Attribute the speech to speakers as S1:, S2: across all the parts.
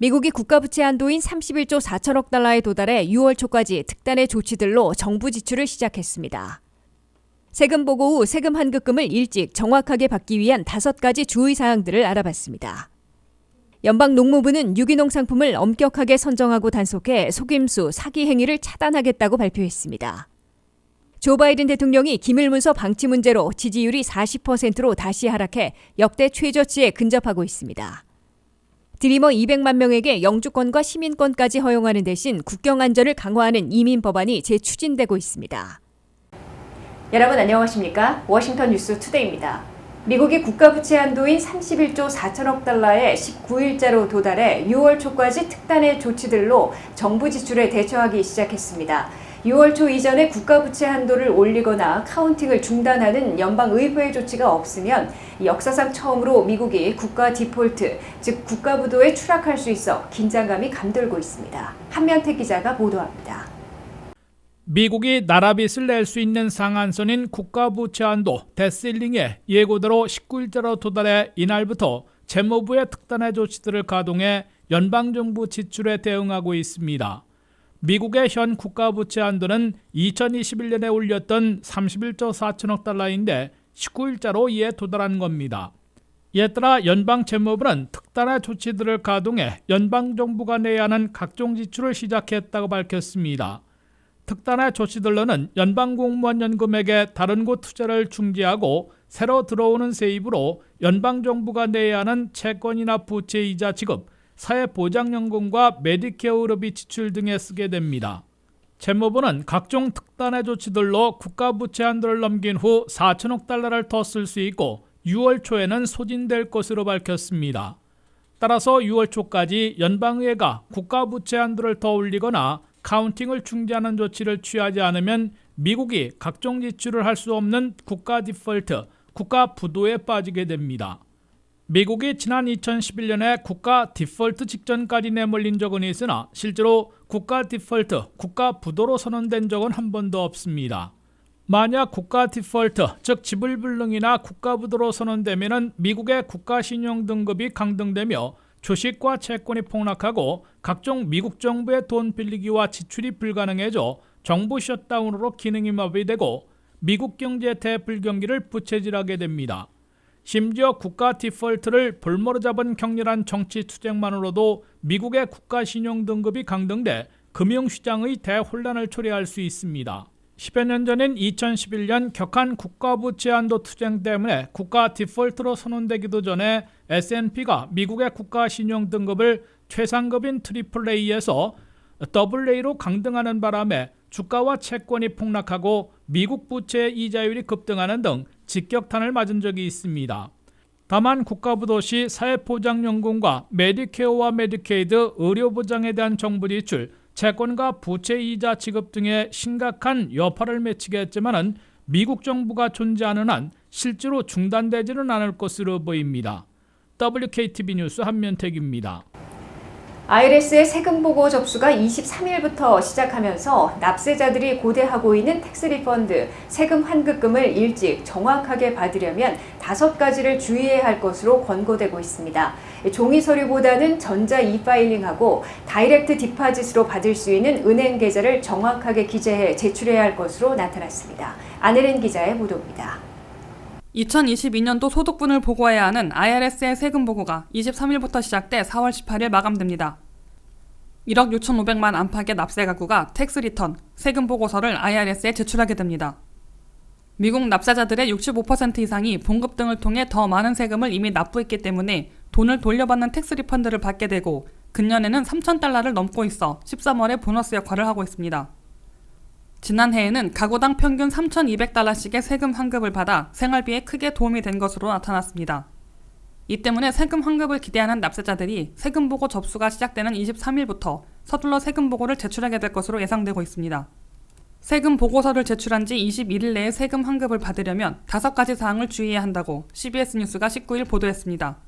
S1: 미국이 국가부채 한도인 31조 4천억 달러에 도달해 6월 초까지 특단의 조치들로 정부 지출을 시작했습니다. 세금 보고 후 세금 환급금을 일찍 정확하게 받기 위한 5가지 주의사항들을 알아봤습니다. 연방농무부는 유기농 상품을 엄격하게 선정하고 단속해 속임수, 사기 행위를 차단하겠다고 발표했습니다. 조 바이든 대통령이 기밀문서 방치 문제로 지지율이 40%로 다시 하락해 역대 최저치에 근접하고 있습니다. 드리머 200만 명에게 영주권과 시민권까지 허용하는 대신 국경 안전을 강화하는 이민 법안이 재추진되고 있습니다. 여러분 안녕하십니까? 워싱턴 뉴스 투데이입니다. 미국이 국가부채 한도인 31조 4천억 달러에 19일자로 도달해 6월 초까지 특단의 조치들로 정부 지출에 대처하기 시작했습니다. 6월 초 이전에 국가부채 한도를 올리거나 카운팅을 중단하는 연방의회 조치가 없으면 역사상 처음으로 미국이 국가 디폴트, 즉 국가부도에 추락할 수 있어 긴장감이 감돌고 있습니다. 한면태 기자가 보도합니다.
S2: 미국이 나라빚을 낼 수 있는 상한선인 국가부채 한도 데실링에 예고대로 19일자로 도달해 이날부터 재무부의 특단의 조치들을 가동해 연방정부 지출에 대응하고 있습니다. 미국의 현 국가부채 한도는 2021년에 올렸던 31조 4천억 달러인데 19일자로 이에 도달한 겁니다. 이에 따라 연방재무부는 특단의 조치들을 가동해 연방정부가 내야 하는 각종 지출을 시작했다고 밝혔습니다. 특단의 조치들로는 연방공무원 연금액의 다른 곳 투자를 중지하고 새로 들어오는 세입으로 연방정부가 내야 하는 채권이나 부채 이자 지급, 사회보장연금과 메디케어 의료비 지출 등에 쓰게 됩니다. 재무부는 각종 특단의 조치들로 국가부채 한도를 넘긴 후 4천억 달러를 더 쓸 수 있고 6월 초에는 소진될 것으로 밝혔습니다. 따라서 6월 초까지 연방의회가 국가부채 한도를 더 올리거나 카운팅을 중지하는 조치를 취하지 않으면 미국이 각종 지출을 할 수 없는 국가 디폴트, 국가 부도에 빠지게 됩니다. 미국이 지난 2011년에 국가 디폴트 직전까지 내몰린 적은 있으나 실제로 국가 디폴트, 국가 부도로 선언된 적은 한 번도 없습니다. 만약 국가 디폴트, 즉 지불불능이나 국가 부도로 선언되면 미국의 국가 신용 등급이 강등되며 주식과 채권이 폭락하고 각종 미국 정부의 돈 빌리기와 지출이 불가능해져 정부 셧다운으로 기능이 마비되고 미국 경제 대불경기를 부채질하게 됩니다. 심지어 국가 디폴트를 볼모로 잡은 격렬한 정치 투쟁만으로도 미국의 국가 신용 등급이 강등돼 금융시장의 대혼란을 초래할 수 있습니다. 10여 년 전인 2011년 격한 국가부채 한도 투쟁 때문에 국가 디폴트로 선언되기도 전에 S&P가 미국의 국가 신용 등급을 최상급인 AAA에서 AA로 강등하는 바람에 주가와 채권이 폭락하고 미국 부채 이자율이 급등하는 등 직격탄을 맞은 적이 있습니다. 다만 국가부도 시 사회보장연금과 메디케어와 메디케이드 의료보장에 대한 정부 지출, 채권과 부채 이자 지급 등의 심각한 여파를 미치게 했지만 미국 정부가 존재하는 한 실제로 중단되지는 않을 것으로 보입니다. WKTV 뉴스 한면택입니다.
S1: IRS의 세금 보고 접수가 23일부터 시작하면서 납세자들이 고대하고 있는 텍스 리펀드, 세금 환급금을 일찍 정확하게 받으려면 5가지를 주의해야 할 것으로 권고되고 있습니다. 종이 서류보다는 전자 이파일링하고 다이렉트 디파짓으로 받을 수 있는 은행 계좌를 정확하게 기재해 제출해야 할 것으로 나타났습니다. 안혜린 기자의 보도입니다.
S3: 2022년도 소득분을 보고해야 하는 IRS의 세금 보고가 23일부터 시작돼 4월 18일 마감됩니다. 1억 6,500만 안팎의 납세 가구가 텍스 리턴, 세금 보고서를 IRS에 제출하게 됩니다. 미국 납세자들의 65% 이상이 봉급 등을 통해 더 많은 세금을 이미 납부했기 때문에 돈을 돌려받는 텍스 리펀드를 받게 되고 금년에는 3,000달러를 넘고 있어 13월에 보너스 역할을 하고 있습니다. 지난해에는 가구당 평균 3,200달러씩의 세금 환급을 받아 생활비에 크게 도움이 된 것으로 나타났습니다. 이 때문에 세금 환급을 기대하는 납세자들이 세금 보고 접수가 시작되는 23일부터 서둘러 세금 보고를 제출하게 될 것으로 예상되고 있습니다. 세금 보고서를 제출한 지 21일 내에 세금 환급을 받으려면 5가지 사항을 주의해야 한다고 CBS 뉴스가 19일 보도했습니다.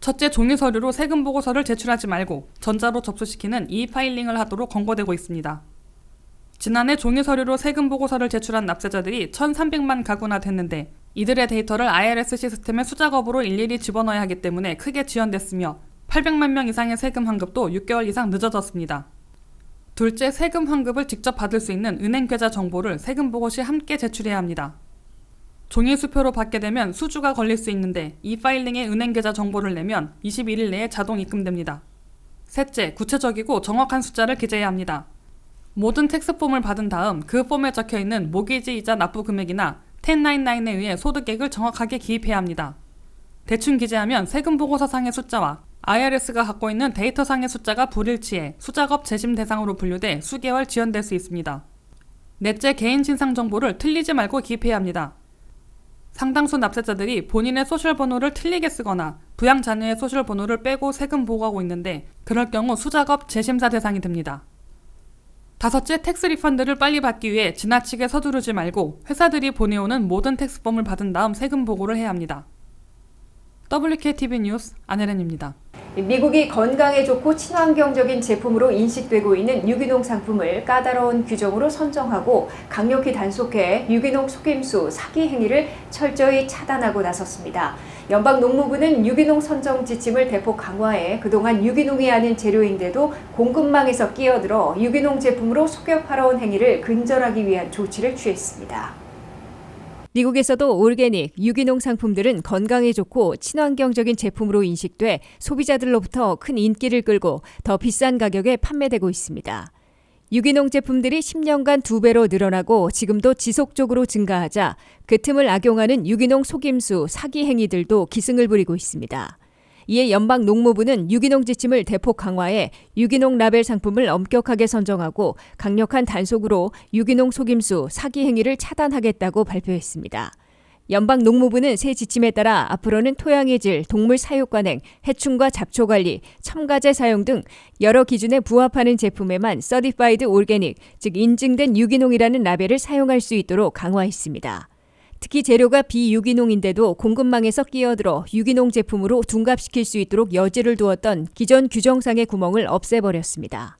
S3: 첫째, 종이 서류로 세금 보고서를 제출하지 말고 전자로 접수시키는 e-파일링을 하도록 권고되고 있습니다. 지난해 종이 서류로 세금 보고서를 제출한 납세자들이 1,300만 가구나 됐는데 이들의 데이터를 IRS 시스템의 수작업으로 일일이 집어넣어야 하기 때문에 크게 지연됐으며 800만 명 이상의 세금 환급도 6개월 이상 늦어졌습니다. 둘째, 세금 환급을 직접 받을 수 있는 은행 계좌 정보를 세금 보고 시 함께 제출해야 합니다. 종이 수표로 받게 되면 수주가 걸릴 수 있는데 이파일링에 은행 계좌 정보를 내면 21일 내에 자동 입금됩니다. 셋째, 구체적이고 정확한 숫자를 기재해야 합니다. 모든 텍스폼을 받은 다음 그 폼에 적혀있는 모기지 이자 납부 금액이나 1099에 의해 소득액을 정확하게 기입해야 합니다. 대충 기재하면 세금 보고서상의 숫자와 IRS가 갖고 있는 데이터상의 숫자가 불일치해 수작업 재심 대상으로 분류돼 수개월 지연될 수 있습니다. 넷째, 개인 신상 정보를 틀리지 말고 기입해야 합니다. 상당수 납세자들이 본인의 소셜번호를 틀리게 쓰거나 부양 자녀의 소셜번호를 빼고 세금 보고하고 있는데 그럴 경우 수작업 재심사 대상이 됩니다. 다섯째, 텍스 리펀드를 빨리 받기 위해 지나치게 서두르지 말고 회사들이 보내오는 모든 텍스폼을 받은 다음 세금 보고를 해야 합니다. WKTV 뉴스 안혜련입니다.
S1: 미국이 건강에 좋고 친환경적인 제품으로 인식되고 있는 유기농 상품을 까다로운 규정으로 선정하고 강력히 단속해 유기농 속임수 사기 행위를 철저히 차단하고 나섰습니다. 연방농무부는 유기농 선정 지침을 대폭 강화해 그동안 유기농이 아닌 재료인데도 공급망에서 끼어들어 유기농 제품으로 속여 팔아온 행위를 근절하기 위한 조치를 취했습니다. 미국에서도 올게닉, 유기농 상품들은 건강에 좋고 친환경적인 제품으로 인식돼 소비자들로부터 큰 인기를 끌고 더 비싼 가격에 판매되고 있습니다. 유기농 제품들이 10년간 2배로 늘어나고 지금도 지속적으로 증가하자 그 틈을 악용하는 유기농 속임수, 사기 행위들도 기승을 부리고 있습니다. 이에 연방농무부는 유기농 지침을 대폭 강화해 유기농 라벨 상품을 엄격하게 선정하고 강력한 단속으로 유기농 속임수, 사기 행위를 차단하겠다고 발표했습니다. 연방농무부는 새 지침에 따라 앞으로는 토양의 질, 동물 사육 관행, 해충과 잡초 관리, 첨가제 사용 등 여러 기준에 부합하는 제품에만 서티파이드 올게닉, 즉 인증된 유기농이라는 라벨을 사용할 수 있도록 강화했습니다. 특히 재료가 비유기농인데도 공급망에서 끼어들어 유기농 제품으로 둔갑시킬 수 있도록 여지를 두었던 기존 규정상의 구멍을 없애버렸습니다.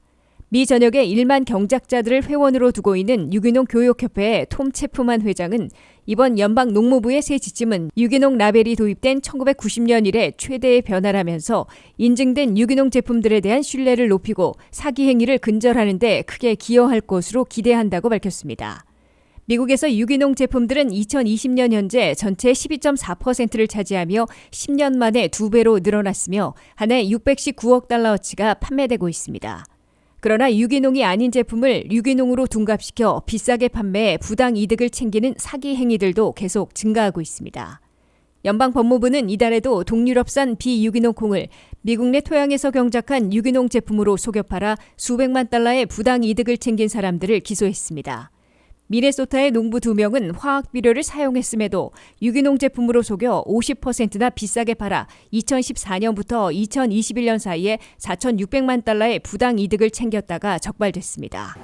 S1: 미 전역의 1만 경작자들을 회원으로 두고 있는 유기농 교육협회의 톰 체프만 회장은 이번 연방 농무부의 새 지침은 유기농 라벨이 도입된 1990년 이래 최대의 변화라면서 인증된 유기농 제품들에 대한 신뢰를 높이고 사기 행위를 근절하는 데 크게 기여할 것으로 기대한다고 밝혔습니다. 미국에서 유기농 제품들은 2020년 현재 전체의 12.4%를 차지하며 10년 만에 2배로 늘어났으며 한 해 619억 달러어치가 판매되고 있습니다. 그러나 유기농이 아닌 제품을 유기농으로 둔갑시켜 비싸게 판매해 부당 이득을 챙기는 사기 행위들도 계속 증가하고 있습니다. 연방법무부는 이달에도 동유럽산 비유기농 콩을 미국 내 토양에서 경작한 유기농 제품으로 속여 팔아 수백만 달러의 부당 이득을 챙긴 사람들을 기소했습니다. 미네소타의 농부 2명은 화학 비료를 사용했음에도 유기농 제품으로 속여 50%나 비싸게 팔아 2014년부터 2021년 사이에 4,600만 달러의 부당 이득을 챙겼다가 적발됐습니다.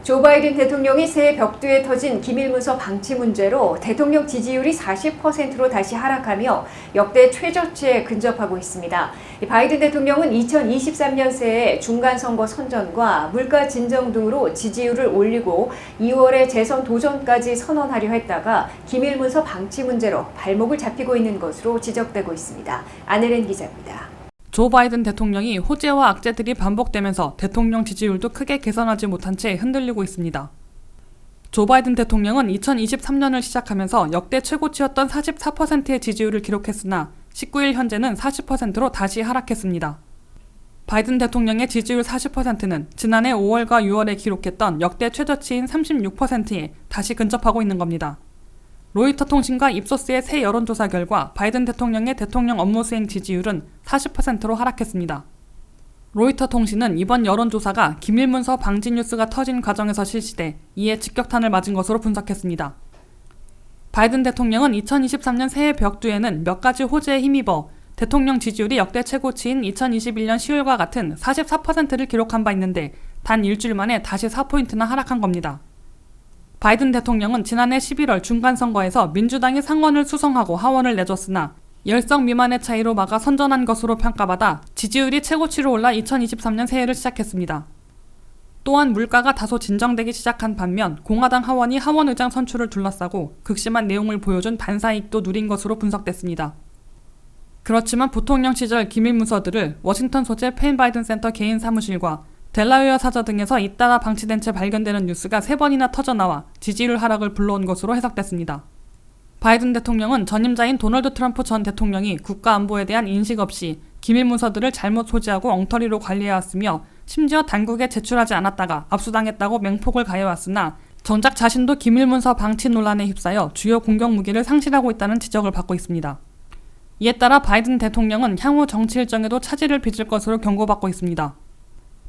S1: 조 바이든 대통령이 새해 벽두에 터진 기밀문서 방치 문제로 대통령 지지율이 40%로 다시 하락하며 역대 최저치에 근접하고 있습니다. 바이든 대통령은 2023년 새해 중간선거 선전과 물가 진정 등으로 지지율을 올리고 2월에 재선 도전까지 선언하려 했다가 기밀문서 방치 문제로 발목을 잡히고 있는 것으로 지적되고 있습니다. 안혜련 기자입니다.
S3: 조 바이든 대통령이 호재와 악재들이 반복되면서 대통령 지지율도 크게 개선하지 못한 채 흔들리고 있습니다. 조 바이든 대통령은 2023년을 시작하면서 역대 최고치였던 44%의 지지율을 기록했으나 19일 현재는 40%로 다시 하락했습니다. 바이든 대통령의 지지율 40%는 지난해 5월과 6월에 기록했던 역대 최저치인 36%에 다시 근접하고 있는 겁니다. 로이터 통신과 입소스의 새 여론조사 결과 바이든 대통령의 대통령 업무 수행 지지율은 40%로 하락했습니다. 로이터 통신은 이번 여론조사가 기밀문서 방지 뉴스가 터진 과정에서 실시돼 이에 직격탄을 맞은 것으로 분석했습니다. 바이든 대통령은 2023년 새해 벽두에는 몇 가지 호재에 힘입어 대통령 지지율이 역대 최고치인 2021년 10월과 같은 44%를 기록한 바 있는데 단 일주일 만에 다시 4포인트나 하락한 겁니다. 바이든 대통령은 지난해 11월 중간선거에서 민주당이 상원을 수성하고 하원을 내줬으나 10석 미만의 차이로 막아 선전한 것으로 평가받아 지지율이 최고치로 올라 2023년 새해를 시작했습니다. 또한 물가가 다소 진정되기 시작한 반면 공화당 하원이 하원의장 선출을 둘러싸고 극심한 내용을 보여준 반사이익도 누린 것으로 분석됐습니다. 그렇지만 부통령 시절 기밀 문서들을 워싱턴 소재 펜 바이든 센터 개인 사무실과 델라웨어 사저 등에서 잇따라 방치된 채 발견되는 뉴스가 3번이나 터져나와 지지율 하락을 불러온 것으로 해석됐습니다. 바이든 대통령은 전임자인 도널드 트럼프 전 대통령이 국가 안보에 대한 인식 없이 기밀 문서들을 잘못 소지하고 엉터리로 관리해왔으며 심지어 당국에 제출하지 않았다가 압수당했다고 맹폭을 가해왔으나 정작 자신도 기밀 문서 방치 논란에 휩싸여 주요 공격 무기를 상실하고 있다는 지적을 받고 있습니다. 이에 따라 바이든 대통령은 향후 정치 일정에도 차질을 빚을 것으로 경고받고 있습니다.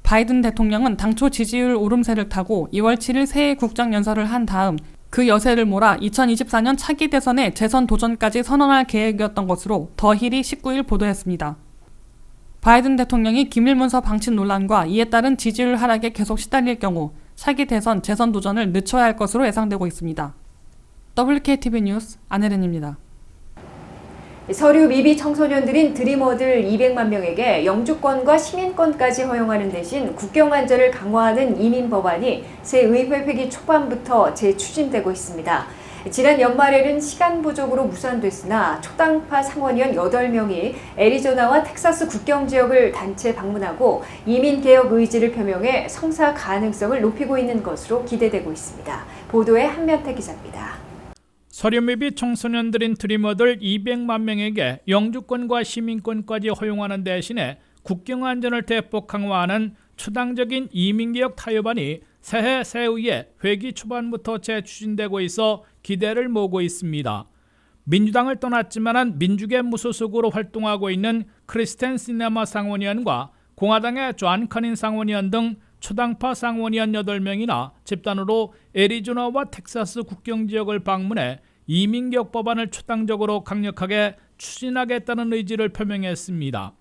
S3: 바이든 대통령은 당초 지지율 오름세를 타고 2월 7일 새해 국정연설을 한 다음 그 여세를 몰아 2024년 차기 대선에 재선 도전까지 선언할 계획이었던 것으로 더 힐이 19일 보도했습니다. 바이든 대통령이 기밀문서 방치 논란과 이에 따른 지지율 하락에 계속 시달릴 경우 차기 대선 재선 도전을 늦춰야 할 것으로 예상되고 있습니다. WKTV 뉴스 안혜린입니다.
S1: 서류 미비 청소년들인 드리머들 200만 명에게 영주권과 시민권까지 허용하는 대신 국경 안전을 강화하는 이민 법안이 새 의회 회기 초반부터 재추진되고 있습니다. 지난 연말에는 시간 부족으로 무산됐으나 초당파 상원의원 8명이 애리조나와 텍사스 국경 지역을 단체 방문하고 이민개혁 의지를 표명해 성사 가능성을 높이고 있는 것으로 기대되고 있습니다. 보도에 한면태 기자입니다.
S2: 서류 미비 청소년들인 드리머들 200만 명에게 영주권과 시민권까지 허용하는 대신에 국경 안전을 대폭 강화하는 초당적인 이민개혁 타협안이 새해 새의회 회기 초반부터 재추진되고 있어 기대를 모으고 있습니다. 민주당을 떠났지만 민주계 무소속으로 활동하고 있는 크리스텐 시네마 상원의원과 공화당의 존 커닌 상원의원 등 초당파 상원의원 8명이나 집단으로 애리조나와 텍사스 국경 지역을 방문해 이민개혁 법안을 초당적으로 강력하게 추진하겠다는 의지를 표명했습니다.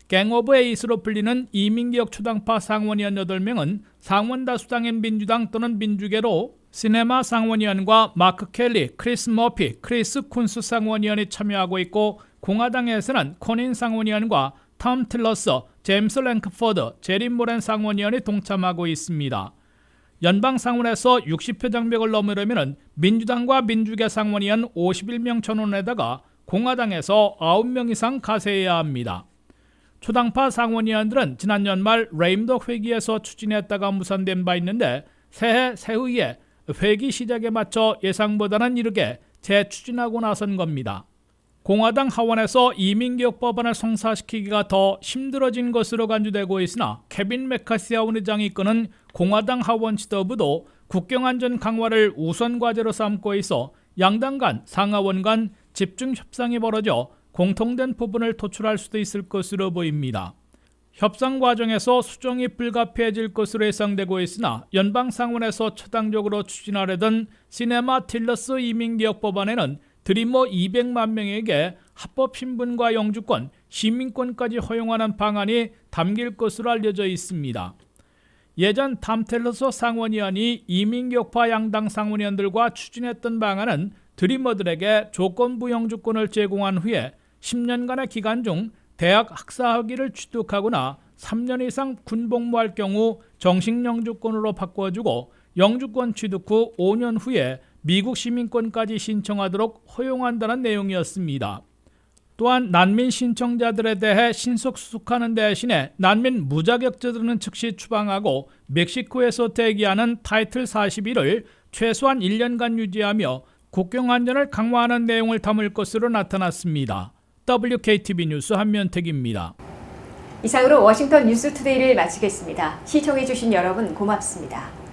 S2: 갱 오브 에잇으로 불리는 이민개혁 초당파 상원의원 8명은 상원 다수당인 민주당 또는 민주계로 시네마 상원의원과 마크 켈리, 크리스 머피, 크리스 쿤스 상원의원이 참여하고 있고 공화당에서는 코닌 상원의원과 톰 틸러서, 제임스 랭크포드, 제리 모렌 상원의원이 동참하고 있습니다. 연방 상원에서 60표 장벽을 넘으려면 민주당과 민주계 상원의원 51명 전원에다가 공화당에서 9명 이상 가세해야 합니다. 초당파 상원의원들은 지난 연말 레임덕 회기에서 추진했다가 무산된 바 있는데 새해 새의회 회기 시작에 맞춰 예상보다는 이르게 재추진하고 나선 겁니다. 공화당 하원에서 이민개혁 법안을 성사시키기가 더 힘들어진 것으로 간주되고 있으나 케빈 메카시 하원의장이 이끄는 공화당 하원 지도부도 국경안전 강화를 우선 과제로 삼고 있어 양당 간, 상하원 간 집중 협상이 벌어져 공통된 부분을 도출할 수도 있을 것으로 보입니다. 협상 과정에서 수정이 불가피해질 것으로 예상되고 있으나 연방 상원에서 초당적으로 추진하려던 시네마 틸러스 이민개혁 법안에는 드리머 200만 명에게 합법 신분과 영주권, 시민권까지 허용하는 방안이 담길 것으로 알려져 있습니다. 예전 탐 텔러서 상원의원이 이민개혁파 양당 상원의원들과 추진했던 방안은 드리머들에게 조건부 영주권을 제공한 후에 10년간의 기간 중 대학 학사 학위를 취득하거나 3년 이상 군복무할 경우 정식 영주권으로 바꿔주고 영주권 취득 후 5년 후에 미국 시민권까지 신청하도록 허용한다는 내용이었습니다. 또한 난민 신청자들에 대해 신속수속하는 대신에 난민 무자격자들은 즉시 추방하고 멕시코에서 대기하는 타이틀 41을 최소한 1년간 유지하며 국경 안전을 강화하는 내용을 담을 것으로 나타났습니다. WKTV 뉴스 한면택입니다.
S1: 이상으로 워싱턴 뉴스투데이를 마치겠습니다. 시청해주신 여러분 고맙습니다.